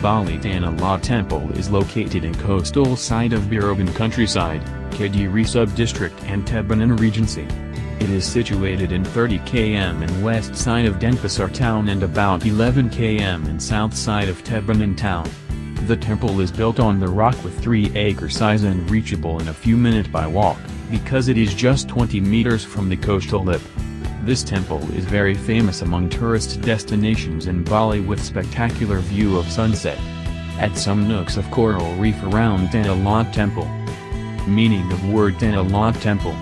Bali Tanah Lot Temple is located in coastal side of Beraban countryside, Kediri sub-district and Tabanan Regency. It is situated in 30 km in west side of Denpasar town and about 11 km in south side of Tabanan town. The temple is built on the rock with 3-acre size and reachable in a few minutes by walk, because it is just 20 meters from the coastal lip. This temple is very famous among tourist destinations in Bali with spectacular view of sunset. At some nooks of coral reef around Tanah Lot Temple. Meaning of word Tanah Lot Temple.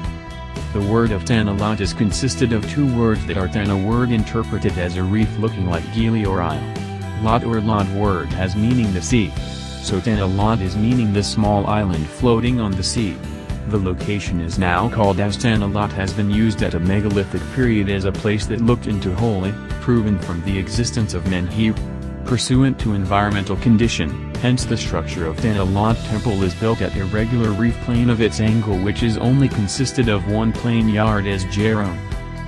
The word of Tanah Lot is consisted of two words that are Tanah word interpreted as a reef looking like gili or isle. Lot or Lot word has meaning the sea. So Tanah Lot is meaning the small island floating on the sea. The location is now called as Tanah Lot has been used at a megalithic period as a place that looked into holy, proven from the existence of men here. Pursuant to environmental condition, hence the structure of Tanah Lot Temple is built at irregular reef plane of its angle which is only consisted of one plane yard as Jerome.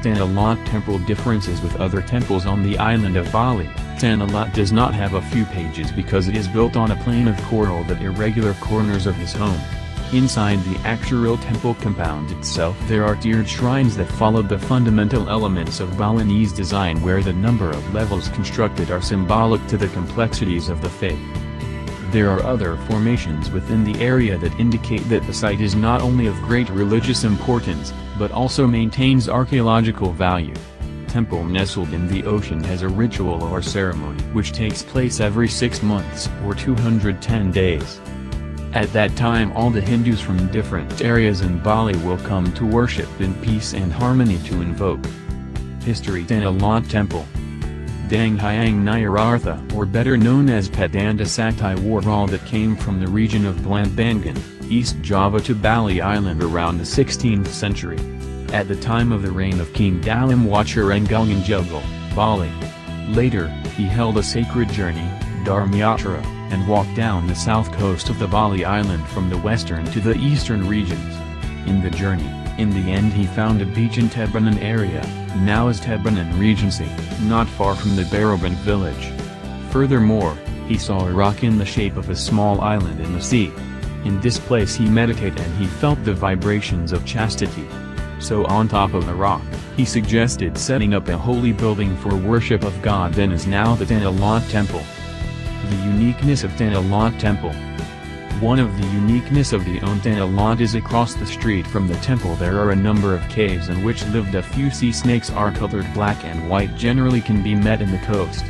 Tanah Lot Temple differences with other temples on the island of Bali. Tanah Lot does not have a few pages because it is built on a plane of coral at irregular corners of his home. Inside the actual temple compound itself there are tiered shrines that follow the fundamental elements of Balinese design where the number of levels constructed are symbolic to the complexities of the faith. There are other formations within the area that indicate that the site is not only of great religious importance, but also maintains archaeological value. Temple nestled in the ocean has a ritual or ceremony which takes place every 6 months or 210 days. At that time all the Hindus from different areas in Bali will come to worship in peace and harmony to invoke. History Tanah Lot Temple. Dang Hyang Nyarartha or better known as Padanda Sakti Waral that came from the region of Blambangan, East Java to Bali Island around the 16th century. At the time of the reign of King Dalam Wacharenggungan Jugal, Bali. Later, he held a sacred journey, Dharmayatra, and walked down the south coast of the Bali Island from the western to the eastern regions. In the journey, in the end he found a beach in Tabanan area, now as Tabanan Regency, not far from the Beraban village. Furthermore, he saw a rock in the shape of a small island in the sea. In this place he meditated and he felt the vibrations of chastity. So on top of the rock, he suggested setting up a holy building for worship of God then is now the Tanah Lot Temple. The uniqueness of Tanah Lot Temple. One of the uniqueness of the Tanah Lot is across the street from the temple there are a number of caves in which lived a few sea snakes are colored black and white generally can be met in the coast.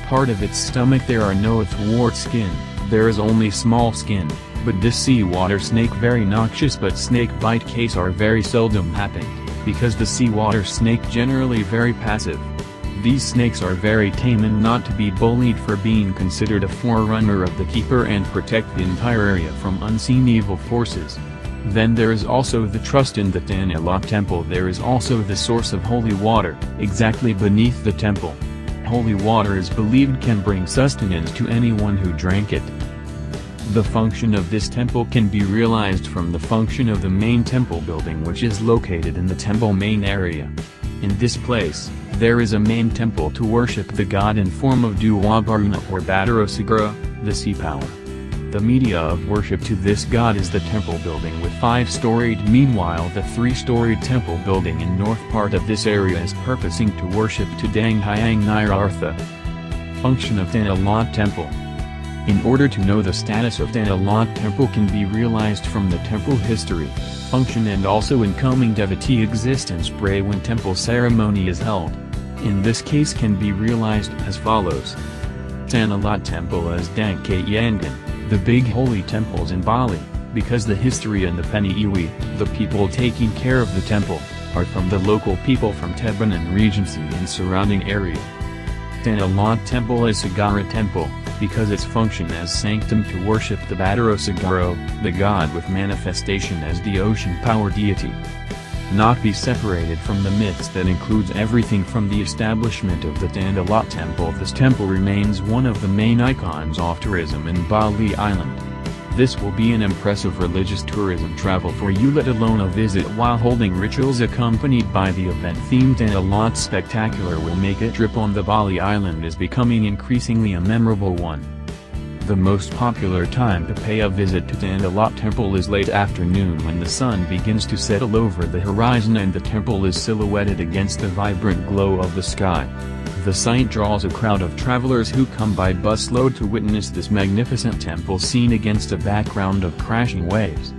Part of its stomach there are no athwart skin, there is only small skin, but this seawater snake very noxious but snake bite case are very seldom happened, because the seawater snake generally very passive. These snakes are very tame and not to be bullied for being considered a forerunner of the keeper and protect the entire area from unseen evil forces. Then there is also the trust in the Tanah Lot Temple there is also the source of holy water, exactly beneath the temple. Holy water is believed can bring sustenance to anyone who drank it. The function of this temple can be realized from the function of the main temple building which is located in the temple main area. In this place, there is a main temple to worship the god in form of Dewa Baruna or Batara Sagara, the sea power. The media of worship to this god is the temple building with 5-storied meanwhile the 3-storied temple building in north part of this area is purposing to worship to Dang Hyang Nyarartha. Function of Tanah Lot Temple. In order to know the status of Tanah Lot Temple can be realized from the temple history, function and also incoming devotee existence pray when temple ceremony is held. In this case can be realized as follows. Tanah Lot Temple as Dang Kayangan, the big holy temples in Bali, because the history and the Peniwi, the people taking care of the temple, are from the local people from Tabanan Regency and surrounding area. Tanah Lot Temple is Sagara Temple, because its function as sanctum to worship the Batara Sagaro, the god with manifestation as the ocean power deity. Not be separated from the myths that includes everything from the establishment of the Tanah Lot Temple. This temple remains one of the main icons of tourism in Bali Island. This will be an impressive religious tourism travel for you, let alone a visit while holding rituals accompanied by the event themed Tanah Lot spectacular will make a trip on the Bali Island is becoming increasingly a memorable one. The most popular time to pay a visit to Tanah Lot Temple is late afternoon when the sun begins to settle over the horizon and the temple is silhouetted against the vibrant glow of the sky. The sight draws a crowd of travelers who come by busload to witness this magnificent temple scene against a background of crashing waves.